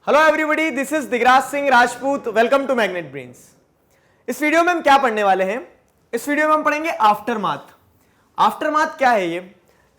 Hello everybody, this is Digraj Singh Rajput. Welcome to Magnet Brains. इस video में हम क्या पढ़ने वाले हैं? इस वीडियो में हम पढ़ेंगे आफ्टरमाथ। आफ्टरमाथ क्या है ये?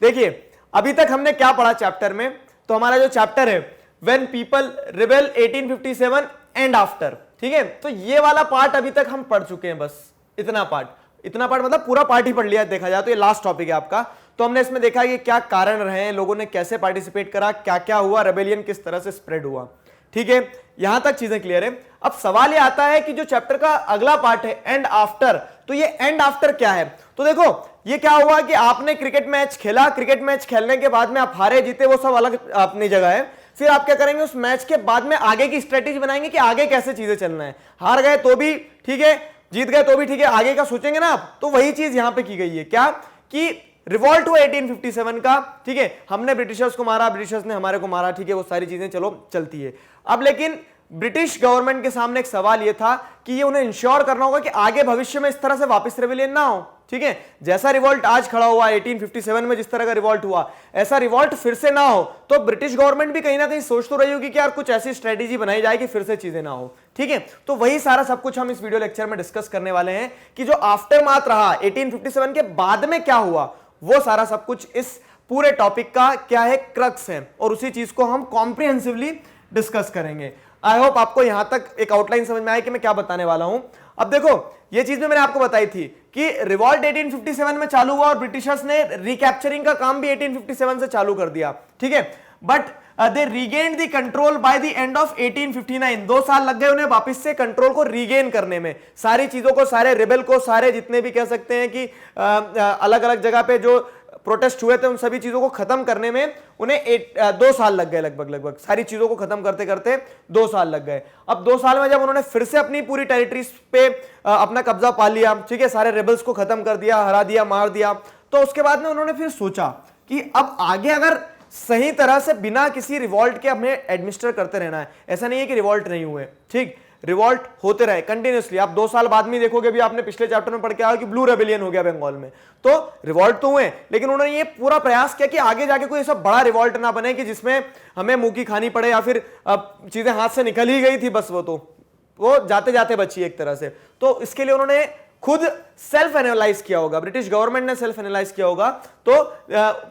देखिए, अभी तक हमने क्या पढ़ा चैप्टर में? तो हमारा जो चैप्टर है when people rebel 1857 and after, ठीक है। तो ये वाला पार्ट अभी तक हम पढ़ चुके हैं, बस इतना पार्ट मतलब पूरा पार्ट ही पढ़ लिया है। देखा जाए तो ये लास्ट टॉपिक है आपका। तो हमने इसमें देखा कि क्या कारण रहे हैं, लोगों ने कैसे पार्टिसिपेट करा, क्या क्या हुआ, रेबेलियन किस तरह से स्प्रेड हुआ, ठीक है। यहां तक चीजें क्लियर है। अब सवाल ये आता है कि जो चैप्टर का अगला पार्ट है एंड आफ्टर, तो ये एंड आफ्टर क्या है? तो देखो, ये क्या हुआ कि आपने क्रिकेट मैच खेला, क्रिकेट मैच खेलने के बाद में आप हारे जीते वो सब अलग अपनी जगह है। फिर आप क्या करेंगे, उस मैच के बाद में आगे की स्ट्रेटेजी बनाएंगे कि आगे कैसे चीजें चलना है। हार गए तो भी ठीक है, जीत गए तो भी ठीक है, आगे का सोचेंगे ना आप। तो वही चीज यहां पे की गई है, क्या कि रिवॉल्ट हुआ 1857 का, ठीक है। हमने ब्रिटिशर्स को मारा, ब्रिटिशर्स ने हमारे को मारा, ठीक है। वो सारी चीजें चलो चलती है। अब लेकिन ब्रिटिश गवर्नमेंट के सामने एक सवाल यह था कि ये उन्हें इंश्योर करना होगा कि आगे भविष्य में इस तरह से वापस रेवेलियन ना हो, ठीक है। जैसा रिवॉल्ट आज खड़ा हुआ 1857 में, जिस तरह का रिवॉल्ट हुआ, ऐसा रिवॉल्ट फिर से ना हो। तो ब्रिटिश गवर्नमेंट भी कहीं ना कहीं सोच तो रही होगी कि यार कुछ ऐसी स्ट्रेटेजी बनाई जाए कि फिर से चीजें ना हो, ठीक है। तो वही सारा सब कुछ हम इस वीडियो लेक्चर में डिस्कस करने वाले हैं कि जो आफ्टरमाथ रहा 1857 के बाद में क्या हुआ, वो सारा सब कुछ इस पूरे टॉपिक का क्या है, क्रक्स है। और उसी चीज को हम कॉम्प्रिहेंसिवली डिस्कस करेंगे। आई होप आपको यहां तक एक आउटलाइन समझ में आए कि मैं क्या बताने वाला हूं। अब देखो, ये चीज मैंने आपको बताई थी कि रिवॉल्ट 1857 में चालू हुआ और ब्रिटिशर्स ने रिकैप्चरिंग का काम भी 1857 से चालू कर दिया, ठीक है। But they regained the control by the end of 1859। 2 साल लग गए उन्हें वापस से कंट्रोल को रीगेन करने में, सारी चीजों को, सारे रिबेल को, सारे जितने भी कह सकते हैं कि अलग अलग जगह पे जो प्रोटेस्ट हुए थे उन सभी चीजों को खत्म करने में उन्हें 2 साल लग गए। लगभग सारी चीजों को खत्म करते करते 2 साल लग गए। अब 2 साल में जब उन्होंने फिर से अपनी पूरी टेरिटरीज पे अपना कब्जा पा लिया, ठीक है, सारे रेबल्स को खत्म कर दिया, हरा दिया, मार दिया, तो उसके बाद में उन्होंने फिर सोचा कि अब आगे अगर सही तरह से बिना किसी रिवॉल्ट के हमें एडमिनिस्टर करते रहना है। ऐसा नहीं है कि रिवॉल्ट नहीं हुए, ठीक, रिवॉल्ट होते रहे कंटिन्यूअसली। आप 2 साल बाद में देखोगे, भी आपने पिछले चैप्टर में पढ़ के आया कि ब्लू रेबेलियन हो गया बंगाल में। तो रिवॉल्ट तो हुए, लेकिन उन्होंने ये पूरा प्रयास किया कि आगे जाके कोई ऐसा बड़ा रिवॉल्ट ना बने कि जिसमें हमें मुंह की खानी पड़े, या फिर चीजें हाथ से निकल ही गई थी बस, वो जाते जाते बची एक तरह से। तो इसके लिए उन्होंने खुद सेल्फ एनालाइज किया होगा, ब्रिटिश गवर्नमेंट ने सेल्फ एनालाइज किया होगा। तो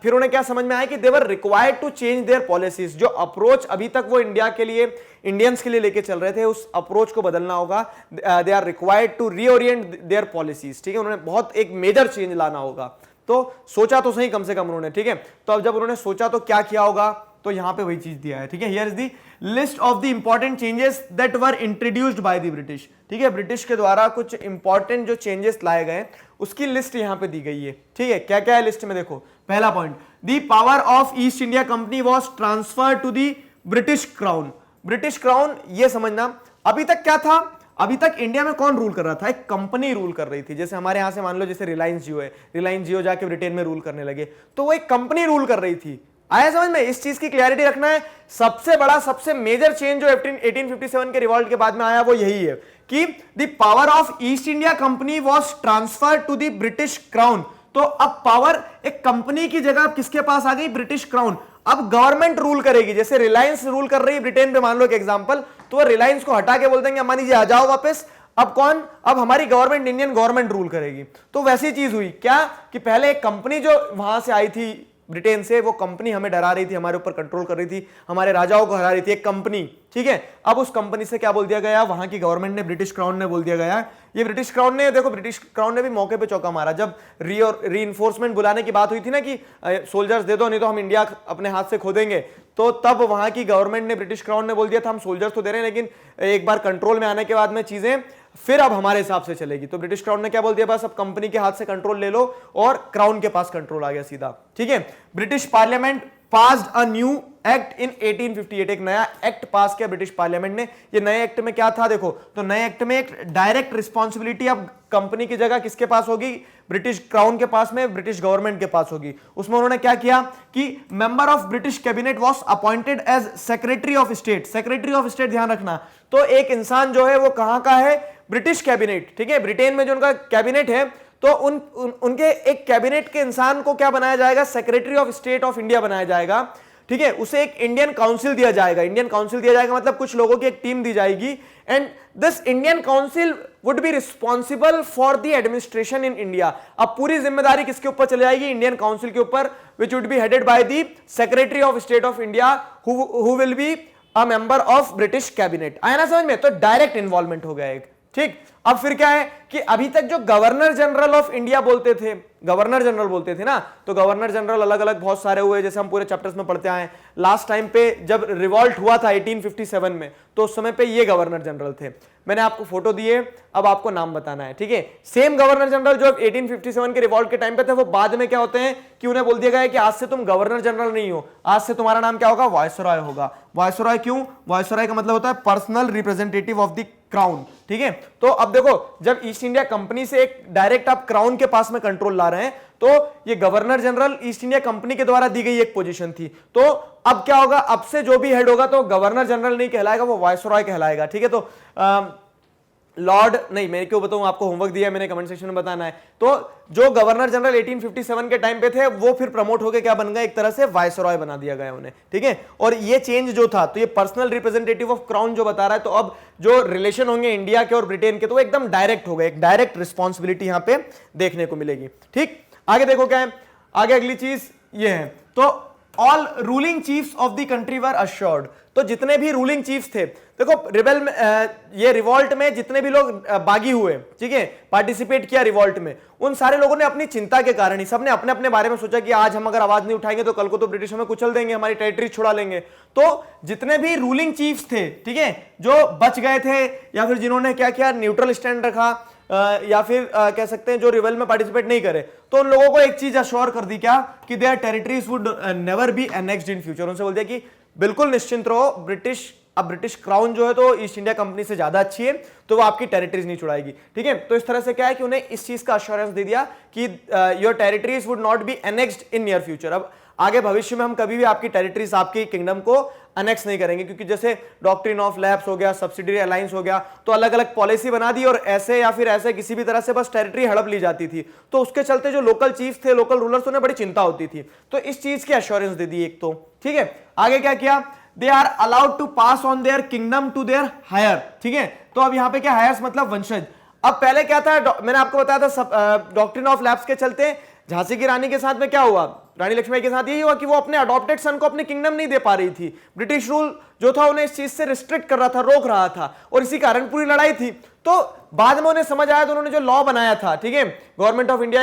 फिर उन्हें क्या समझ में आया कि they were required to change their policies. जो अप्रोच अभी तक वो इंडिया के लिए, इंडियंस के लिए लेके चल रहे थे, उस अप्रोच को बदलना होगा। They are required to reorient their policies, ठीक है। उन्होंने बहुत एक मेजर चेंज लाना होगा। तो सोचा तो सही कम से कम उन्होंने, ठीक है। तो अब जब उन्होंने सोचा तो क्या किया होगा, तो यहां पे वही चीज दिया है, ठीक है। Here is the list of the important changes that were introduced by the British, ठीक है। ब्रिटिश के द्वारा कुछ इंपॉर्टेंट जो चेंजेस लाए गए उसकी लिस्ट यहां पे दी गई है, ठीक है। क्या क्या है लिस्ट में? देखो, पहला point, the power of East India Company was transferred to the British crown. British crown, ये समझना, अभी तक क्या था, अभी तक इंडिया में कौन रूल कर रहा था? एक कंपनी रूल कर रही थी। जैसे हमारे यहां से मान लो, जैसे रिलायंस जियो है, रिलायंस जियो जाके ब्रिटेन में रूल करने लगे, तो वो एक कंपनी रूल कर रही थी। आया समझ में? इस चीज की क्लैरिटी रखना है। सबसे बड़ा, सबसे मेजर चेंज जो 1857 के रिवॉल्ट के बाद में आया वो यही है कि the power of East India Company was transferred to the British crown. तो अब पावर एक कंपनी की जगह किसके पास आ गई? British crown. अब गवर्नमेंट रूल करेगी। जैसे रिलायंस रूल कर रही है ब्रिटेन पे, मान लो एक एग्जांपल, तो रिलायंस को हटा के बोल देंगे अंबानी जी आ जाओ वापस। अब कौन? अब हमारी गवर्नमेंट, इंडियन गवर्नमेंट रूल करेगी। तो वैसी चीज हुई क्या कि पहले एक कंपनी जो वहां से आई थी ब्रिटेन से, वो कंपनी हमें डरा रही थी, हमारे ऊपर कंट्रोल कर रही थी, हमारे राजाओं को हरा रही थी, एक कंपनी, ठीक है। अब उस कंपनी से क्या बोल दिया गया, वहां की गवर्नमेंट ने, ब्रिटिश क्राउन ने बोल दिया गया, ये ब्रिटिश क्राउन ने, देखो ब्रिटिश क्राउन ने भी मौके पे चौका मारा। जब रीइंफोर्समेंट बुलाने की बात हुई थी ना कि सोल्जर्स दे दो, नहीं तो हम इंडिया अपने हाथ से खो देंगे, तो तब वहां की गवर्नमेंट ने, ब्रिटिश क्राउन ने बोल दिया था हम सोल्जर्स तो दे रहे हैं, लेकिन एक बार कंट्रोल में आने के बाद में चीजें फिर अब हमारे हिसाब से चलेगी। तो ब्रिटिश क्राउन ने क्या बोल दिया, बस अब कंपनी के हाथ से कंट्रोल ले लो, और क्राउन के पास कंट्रोल आ गया सीधा, ठीक है। British parliament passed a new act in 1858। एक नया एक्ट पास किया ब्रिटिश पार्लियामेंट ने। ये नए एक्ट में क्या था देखो, तो नए एक्ट में एक डायरेक्ट रिस्पॉन्सिबिलिटी अब कंपनी की जगह किसके पास होगी? ब्रिटिश क्राउन के पास में, ब्रिटिश गवर्नमेंट के पास होगी। उसमें उन्होंने क्या किया कि member of British cabinet was appointed as secretary of state. Secretary of state ध्यान रखना, तो एक इंसान जो है वो कहां का है? ब्रिटिश कैबिनेट, ठीक है। ब्रिटेन में जो उनका कैबिनेट है, तो उनके एक कैबिनेट के इंसान को क्या बनाया जाएगा? Secretary of state of India बनाया जाएगा। ठीक है, उसे एक इंडियन काउंसिल दिया जाएगा। इंडियन काउंसिल दिया जाएगा मतलब कुछ लोगों की एक टीम दी जाएगी, and this Indian council would be responsible for the administration in India. अब पूरी जिम्मेदारी किसके ऊपर चली जाएगी? इंडियन काउंसिल के ऊपर, which would be headed by the secretary of state of India who will be a member of British cabinet. आया ना समझ में? तो डायरेक्ट इन्वॉल्वमेंट हो गया एक। ठीक, अब फिर क्या है कि अभी तक जो गवर्नर जनरल ऑफ इंडिया बोलते थे, गवर्नर जनरल बोलते थे ना, तो गवर्नर जनरल अलग अलग बहुत सारे हुए, जैसे हम पूरे चैप्टर्स में पढ़ते आए। लास्ट टाइम पे जब रिवॉल्ट हुआ था 1857 में, तो उस समय पे ये गवर्नर जनरल थे। मैंने आपको फोटो दिए, अब आपको नाम बताना है, ठीक है। सेम गवर्नर जनरल जो 1857 के रिवॉल्ट के टाइम पे थे, वो बाद में क्या होते हैं कि उन्हें बोल दिया गया है कि आज से तुम गवर्नर जनरल नहीं हो, आज से तुम्हारा नाम क्या होगा? वायसरॉय होगा। वायसरॉय क्यों? वायसरॉय का मतलब होता है personal representative of the crown, ठीक है। तो अब देखो, जब ईस्ट इंडिया कंपनी से एक डायरेक्ट आप क्राउन के पास में कंट्रोल ला रहे हैं, तो ये governor general east India company के द्वारा दी गई एक पोजीशन थी। तो अब क्या होगा? अब से जो भी हेड होगा तो गवर्नर जनरल नहीं कहलाएगा, वो वायसरॉय कहलाएगा, ठीक है। तो लॉर्ड नहीं, मैं क्यों बताऊं, आपको होमवर्क दिया मैंने, कमेंट सेक्शन में बताना है। तो जो गवर्नर जनरल 1857 के टाइम पे थे, वो फिर प्रमोट होकर क्या बन गए? एक तरह से वायसरॉय बना दिया गया उन्हें, ठीक है। और ये चेंज जो था, तो ये पर्सनल रिप्रेजेंटेटिव ऑफ क्राउन जो बता रहा है, तो अब जो रिलेशन होंगे इंडिया के और ब्रिटेन के, तो वो एकदम डायरेक्ट हो गए, एक डायरेक्ट रिस्पॉन्सिबिलिटी यहां पे देखने को मिलेगी। ठीक, आगे देखो क्या है, आगे अगली चीज ये है, तो all ruling chiefs of the country were assured. तो जितने भी रूलिंग चीफ्स थे, देखो रिबेल में, ये रिवॉल्ट में जितने भी लोग बागी हुए, ठीक है, पार्टिसिपेट किया रिवॉल्ट में, उन सारे लोगों ने अपनी चिंता के कारण ही, सबने अपने अपने बारे में सोचा कि आज हम अगर आवाज नहीं उठाएंगे तो कल को तो ब्रिटिश हमें कुचल देंगे, हमारी टेरिटरी छुड़ा लेंगे। तो जितने भी रूलिंग चीफ्स थे, ठीक है, जो बच गए थे या फिर जिन्होंने क्या किया, न्यूट्रल स्टैंड रखा, या फिर कह सकते हैं जो रिवेल में पार्टिसिपेट नहीं करे, तो उन लोगों को एक चीज अश्योर कर दी, क्या कि there territories would never be annexed in future. उनसे बोल दिया कि बिल्कुल निश्चिंत रहो, अब ब्रिटिश क्राउन जो है तो ईस्ट इंडिया कंपनी से ज्यादा अच्छी है, तो वो आपकी टेरिटरीज नहीं छुड़ाएगी, ठीक है। तो इस तरह से क्या है कि उन्हें इस चीज का अश्योरेंस दे दिया कि your territories would not be annexed in near future. अब आगे भविष्य में हम कभी भी आपकी टेरिटरीज, आपकी किंगडम को अनेक्स नहीं करेंगे, क्योंकि जैसे डॉक्ट्रिन ऑफ लैप्स हो गया, सब्सिडियरी अलायंस हो गया, तो अलग अलग पॉलिसी बना दी और ऐसे या फिर ऐसे किसी भी तरह से बस टेरिटरी हड़प ली जाती थी। तो उसके चलते जो लोकल चीफ थे, लोकल रूलर्स, उन्हें बड़ी चिंता होती थी। तो इस चीज की अश्योरेंस दे दी एक, तो ठीक है। आगे क्या किया? They are allowed to pass on their kingdom to their heir, ठीक है। तो अब यहां पे क्या, हायर्स मतलब वंशज। अब पहले क्या था, मैंने आपको बताया था डॉक्ट्रिन ऑफ लैप्स के चलते झांसी की रानी के साथ में क्या हुआ, रानी लक्ष्मीबाई के साथ यही हुआ कि वो अपने अडॉप्टेड सन को अपने किंगडम नहीं दे पा रही थी। ब्रिटिश रूल जो था उन्हें इस चीज से रिस्ट्रिक्ट कर रहा था, रोक रहा था, और इसी कारण पूरी लड़ाई थी। तो बाद में उन्हें समझ आया, तो उन्होंने जो लॉ बनाया था, ठीक है, गवर्नमेंट ऑफ इंडिया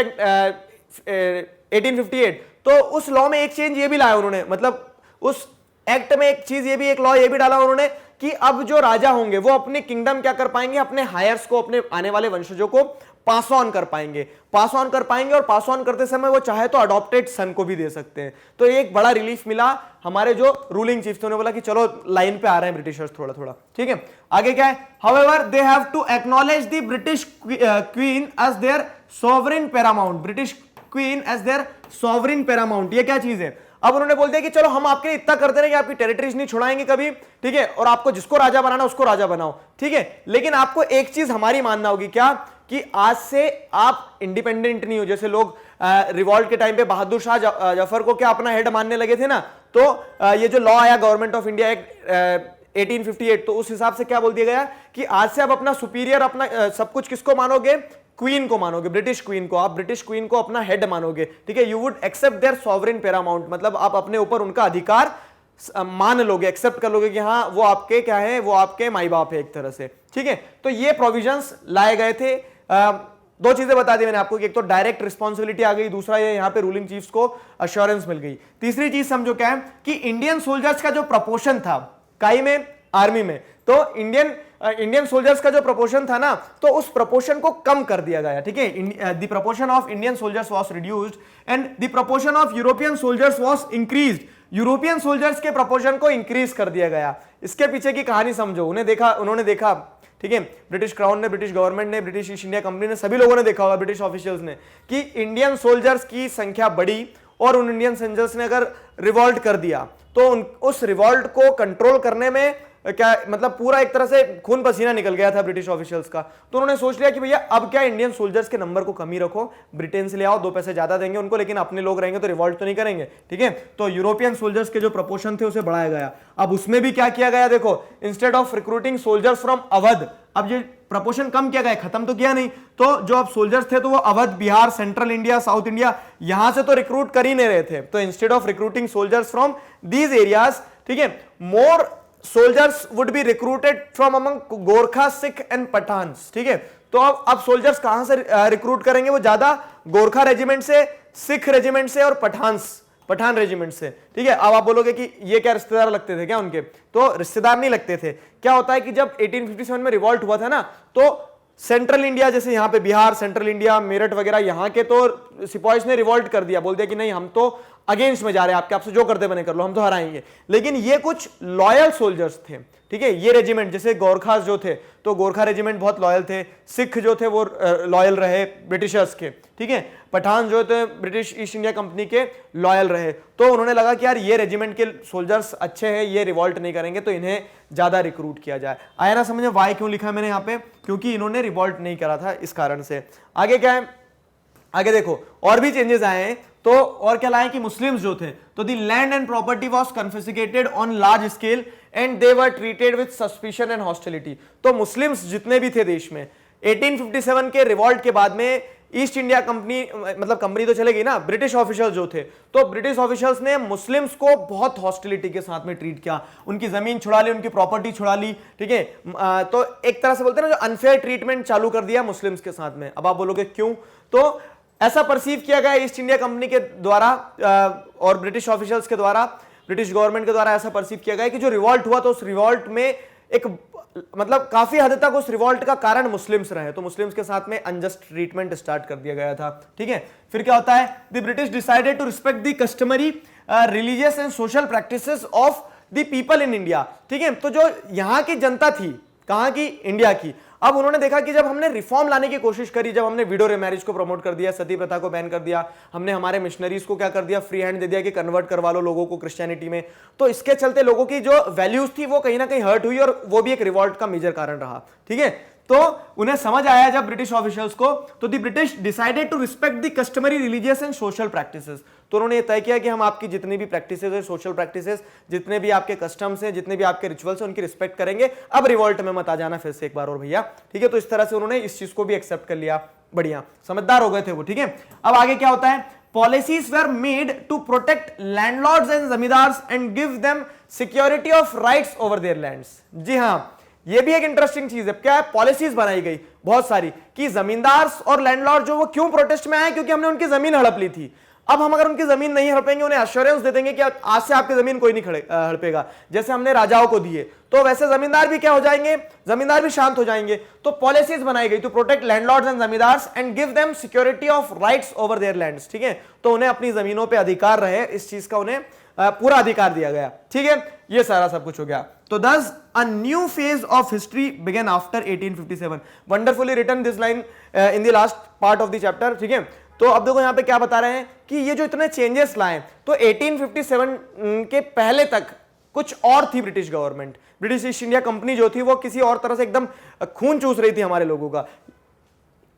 1858, तो उस लॉ में एक चेंज ये भी लाया उन्होंने, मतलब उस एक्ट में एक चीज ये भी, एक लॉ ये भी डाला उन्होंने कि अब जो राजा होंगे वो अपने किंगडम क्या कर पाएंगे, अपने हायर्स को, अपने आने वाले वंशजों को पास ऑन कर पाएंगे, पास ऑन कर पाएंगे, और पास ऑन करते समय वो चाहे तो अडॉप्टेड सन को भी दे सकते हैं। तो एक बड़ा रिलीफ मिला हमारे जो रूलिंग चीफ थे, उन्होंने बोला कि चलो लाइन पे आ रहे हैं ब्रिटिशर्स थोड़ा थोड़ा, ठीक है। आगे क्या है, however they have to acknowledge the British queen as their sovereign paramount, British queen as their sovereign paramount. ये क्या चीज है? अब उन्होंने बोल दिया कि चलो हम आपके लिए इतना करते रहे कि आपकी टेरिटरीज नहीं छुड़ाएंगे कभी, ठीक है, और आपको जिसको राजा बनाना उसको राजा बनाओ, ठीक है। लेकिन आपको एक चीज हमारी मानना होगी, क्या कि आज से आप इंडिपेंडेंट नहीं हो। जैसे लोग रिवॉल्ट के टाइम पे बहादुर शाह जफर को क्या अपना हेड मानने लगे थे ना, तो ये जो लॉ आया गवर्नमेंट ऑफ इंडिया एक्ट 1858, तो उस हिसाब से क्या बोल दिया गया कि आज से आप अपना सुपीरियर, अपना सब कुछ किसको मानोगे? क्वीन को मानोगे, ब्रिटिश क्वीन को। आप ब्रिटिश क्वीन को अपना हेड मानोगे, ठीक है। You would accept their sovereign paramount, मतलब आप अपने ऊपर उनका अधिकार मान लोगे, एक्सेप्ट कर लोगे कि हाँ वो आपके क्या है, वो आपके माई बाप है एक तरह से, ठीक है। तो ये प्रोविजंस लाए गए थे। दो चीजें बता दी मैंने आपको कि एक तो डायरेक्ट रिस्पॉन्सिबिलिटी आ गई, दूसरा ये यहाँ पे रूलिंग चीफ्स को अश्योरेंस मिल गई। तीसरी चीज समझो क्या है कि इंडियन सोल्जर्स का जो प्रपोर्शन था काई में, आर्मी में, तो इंडियन सोल्जर्स का जो प्रपोर्शन था ना, तो उस प्रपोर्शन को कम कर दिया गया, ठीक है। The proportion of Indian soldiers was reduced and the proportion of European soldiers was increased. European soldiers के प्रपोर्शन को इंक्रीज कर दिया गया। इसके पीछे की कहानी समझो। उन्होंने देखा, ठीक है, ब्रिटिश क्राउन ने, ब्रिटिश गवर्नमेंट ने, ब्रिटिश ईस्ट इंडिया कंपनी ने, सभी लोगों ने देखा होगा, ब्रिटिश ऑफिशियल्स ने, कि इंडियन सोल्जर्स की संख्या बढ़ी और उन इंडियन सोल्जर्स ने अगर रिवॉल्ट कर दिया तो उस रिवॉल्ट को कंट्रोल करने में क्या मतलब पूरा एक तरह से खून पसीना निकल गया था ब्रिटिश ऑफिशियल्स का। तो उन्होंने सोच लिया कि भैया अब क्या इंडियन सोल्जर्स के नंबर को कमी रखो, ब्रिटेन से ले आओ, 2 पैसे ज्यादा देंगे उनको, लेकिन अपने लोग रहेंगे तो रिवॉल्ट तो नहीं करेंगे, ठीक है। तो यूरोपियन सोल्जर्स के जो प्रपोर्शन थे उसे बढ़ाया गया। अब उसमें भी क्या किया गया, देखो, instead of recruiting soldiers from Awadh, अब ये प्रपोर्शन कम किया गया, खत्म तो किया नहीं। तो जो अब सोल्जर्स थे तो वो Awadh, Bihar, central India, south India, यहां से तो रिक्रूट कर ही नहीं रहे थे। तो instead of recruiting soldiers from these areas, ठीक है, more soldiers would be recruited from among Gorkha, Sikh and Pathans, ठीक है। तो अब सोल्जर्स कहां से रिक्रूट करेंगे, वो ज्यादा गोरखा रेजिमेंट से, सिख रेजिमेंट से और पठान रेजिमेंट से, ठीक है। अब आप बोलोगे कि ये क्या रिश्तेदार लगते थे क्या उनके, तो रिश्तेदार नहीं लगते थे। क्या होता है कि जब 1857 में रिवॉल्ट हुआ था ना, तो सेंट्रल इंडिया, जैसे यहाँ पे बिहार, सेंट्रल इंडिया, मेरठ वगैरह, यहाँ के तो सिपाहीज ने रिवॉल्ट कर दिया, बोल दिया कि नहीं हम तो अगेंस्ट में जा रहे हैं आपके, आपसे जो करते बने कर लो, हम तो हराएंगे। लेकिन ये कुछ लॉयल सोल्जर्स थे, ठीक है। ये रेजिमेंट जैसे गोरखास जो थे, तो गोरखा रेजिमेंट बहुत लॉयल थे, सिख जो थे वो लॉयल रहे ब्रिटिशर्स के, ठीक है, पठान जो थे ब्रिटिश ईस्ट इंडिया कंपनी के लॉयल रहे। तो उन्होंने लगा कि यार ये रेजिमेंट के सोल्जर्स अच्छे हैं, ये रिवॉल्ट नहीं करेंगे, तो इन्हें ज्यादा रिक्रूट किया जाए। आया ना समझ, वाई क्यों लिखा है मैंने यहाँ पे, क्योंकि इन्होंने रिवॉल्ट नहीं करा था, इस कारण से। आगे क्या है, आगे देखो और भी चेंजेस आए हैं। तो और क्या लाए कि मुस्लिम्स जो थे, तो the land and property was confiscated on large scale and they were treated with suspicion and hostility. तो मुस्लिम्स जितने भी थे देश में 1857 के रिवॉल्ट के बाद में, ईस्ट इंडिया कंपनी, मतलब कंपनी तो चलेगी ना, ब्रिटिश ऑफिशियल जो थे, तो ब्रिटिश ऑफिशियल्स ने मुस्लिम्स को बहुत हॉस्टिलिटी के साथ में ट्रीट किया, उनकी जमीन छुड़ा ली, उनकी प्रॉपर्टी छुड़ा ली, ठीक है। तो एक तरह से बोलते हैं ना, जो अनफेयर ट्रीटमेंट चालू कर दिया मुस्लिम्स के साथ में। अब आप बोलोगे क्यों, तो ऐसा परसीव किया गया ईस्ट इंडिया कंपनी के द्वारा और ब्रिटिश ऑफिशियल्स के द्वारा, ब्रिटिश गवर्नमेंट के द्वारा ऐसा परसीव किया गया कि जो रिवॉल्ट हुआ, तो उस रिवॉल्ट में एक मतलब काफी हद तक उस रिवॉल्ट का कारण मुस्लिम्स रहे, तो मुस्लिम्स के साथ में अनजस्ट ट्रीटमेंट स्टार्ट कर दिया गया था, ठीक है। फिर क्या होता है, the British decided to respect the customary religious and social practices of the people in India, ठीक है। तो जो यहाँ की जनता थी, कहां की, इंडिया की, अब उन्होंने देखा कि जब हमने रिफॉर्म लाने की कोशिश करी, जब हमने विडो मैरिज को प्रमोट कर दिया, सती प्रथा को बैन कर दिया, हमने हमारे मिशनरीज को क्या कर दिया, फ्री हैंड दे दिया कि कन्वर्ट करवा लो लोगों को क्रिश्चियनिटी में, तो इसके चलते लोगों की जो वैल्यूज थी वो कहीं ना कहीं हर्ट हुई, और वो भी एक रिवॉल्ट का मेजर कारण रहा, ठीक है। तो उन्हें समझ आया जब ब्रिटिश ऑफिशियल्स को, तो the British decided to respect the customary religious and social practices. तो उन्होंने ये तय किया कि हम आपकी जितनी भी प्रैक्टिसेस है, सोशल प्रैक्टिसेस, जितने भी आपके कस्टम्स हैं, जितने भी आपके रिचुअल्स हैं, उनकी रिस्पेक्ट करेंगे, अब रिवॉल्ट में मत आ जाना फिर से एक बार और भैया, ठीक है। तो इस तरह से उन्होंने इस चीज को भी एक्सेप्ट कर लिया, बढ़िया, समझदार हो गए थे वो, ठीक है। अब आगे क्या होता है, policies were made to protect landlords and zamindars and give them security of rights over their lands. जी हाँ, ये भी एक इंटरेस्टिंग चीज है, क्या है, पॉलिसीज बनाई गई बहुत सारी कि जमींदार्स और लैंडलॉर्ड जो वो क्यों प्रोटेस्ट में आए, क्योंकि हमने उनकी जमीन हड़प ली थी। अब हम अगर उनकी जमीन नहीं हड़पेंगे, उन्हें एश्योरेंस दे देंगे कि आज से आपकी जमीन कोई नहीं हड़पेगा, जैसे हमने राजाओं को दिए, तो वैसे जमींदार भी क्या हो जाएंगे, जमींदार भी शांत हो जाएंगे। तो पॉलिसीज बनाई गई to protect landlords and zamindars and give them security of rights over their lands, ठीक है। तो उन्हें अपनी जमीनों पर अधिकार रहे, इस चीज का उन्हें पूरा अधिकार दिया गया, ठीक है। ये सारा सब कुछ हो गया। तो thus a new phase of history began after 1857. Wonderfully written this line in the last part of the chapter, ठीक है। तो अब देखो यहाँ पे क्या बता रहे हैं कि ये जो इतने चेंजेस लाए, तो 1857 के पहले तक कुछ और थी British government, British east India company जो थी वो किसी और तरह से एकदम खून चूस रही थी हमारे लोगों का।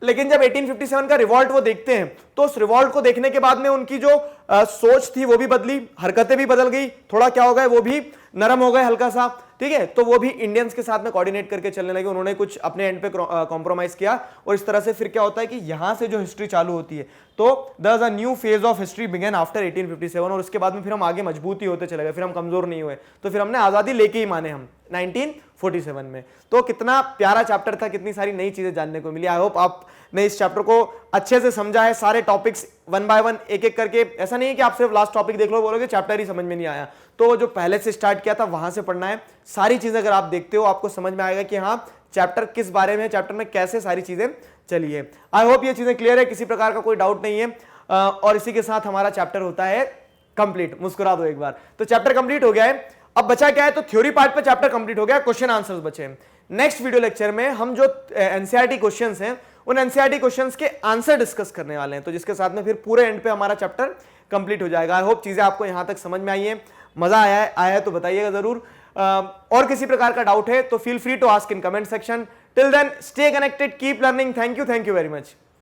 लेकिन जब 1857 का रिवॉल्ट वो देखते हैं, तो उस रिवॉल्ट को देखने के बाद में उनकी जो सोच थी वो भी बदली, हरकतें भी बदल गई, थोड़ा क्या हो गए, वो भी नरम हो गए हल्का सा, ठीक है। तो वो भी इंडियंस के साथ में कोऑर्डिनेट करके चलने लगे, उन्होंने कुछ अपने एंड पे कॉम्प्रोमाइज किया, और इस तरह से फिर क्या होता है कि यहां से जो हिस्ट्री चालू होती है, तो thus a new phase of history began after 1857, और उसके बाद में फिर हम आगे मजबूत ही होते चले गए, फिर हम कमजोर नहीं हुए, तो फिर हमने आजादी लेके ही माने हम 1947 में। तो कितना प्यारा चैप्टर था, कितनी सारी नई चीजें जानने को मिली। आई होप आपने इस चैप्टर को अच्छे से समझा है, सारे टॉपिक्स वन बाय वन एक एक करके, ऐसा नहीं है कि आप सिर्फ लास्ट टॉपिक देख लो बोलोगे चैप्टर ही समझ में नहीं आया, तो जो पहले से स्टार्ट किया था वहां से पढ़ना है। सारी चीजें अगर आप देखते हो आपको समझ में आएगा कि हाँ चैप्टर किस बारे में, चैप्टर में कैसे सारी चीजें चली है। आई होप ये चीजें क्लियर है, किसी प्रकार का कोई डाउट नहीं है। और इसी के साथ हमारा चैप्टर होता है कंप्लीट। मुस्कुरा दो एक बार। तो चैप्टर कंप्लीट हो गया है। अब बचा क्या है, तो थ्योरी पार्ट पे चैप्टर कंप्लीट हो गया, क्वेश्चन आंसर्स बचे हैं। नेक्स्ट वीडियो लेक्चर में हम जो एनसीईआरटी क्वेश्चंस हैं उन एनसीईआरटी क्वेश्चंस के आंसर डिस्कस करने वाले हैं, तो जिसके साथ में फिर पूरे एंड पे हमारा चैप्टर कंप्लीट हो जाएगा। आई होप चीजें आपको यहां तक समझ में आई है, मजा आया है तो बताइएगा जरूर। और किसी प्रकार का डाउट है तो feel free to ask in comment section. Till then stay connected, keep learning. Thank you very much.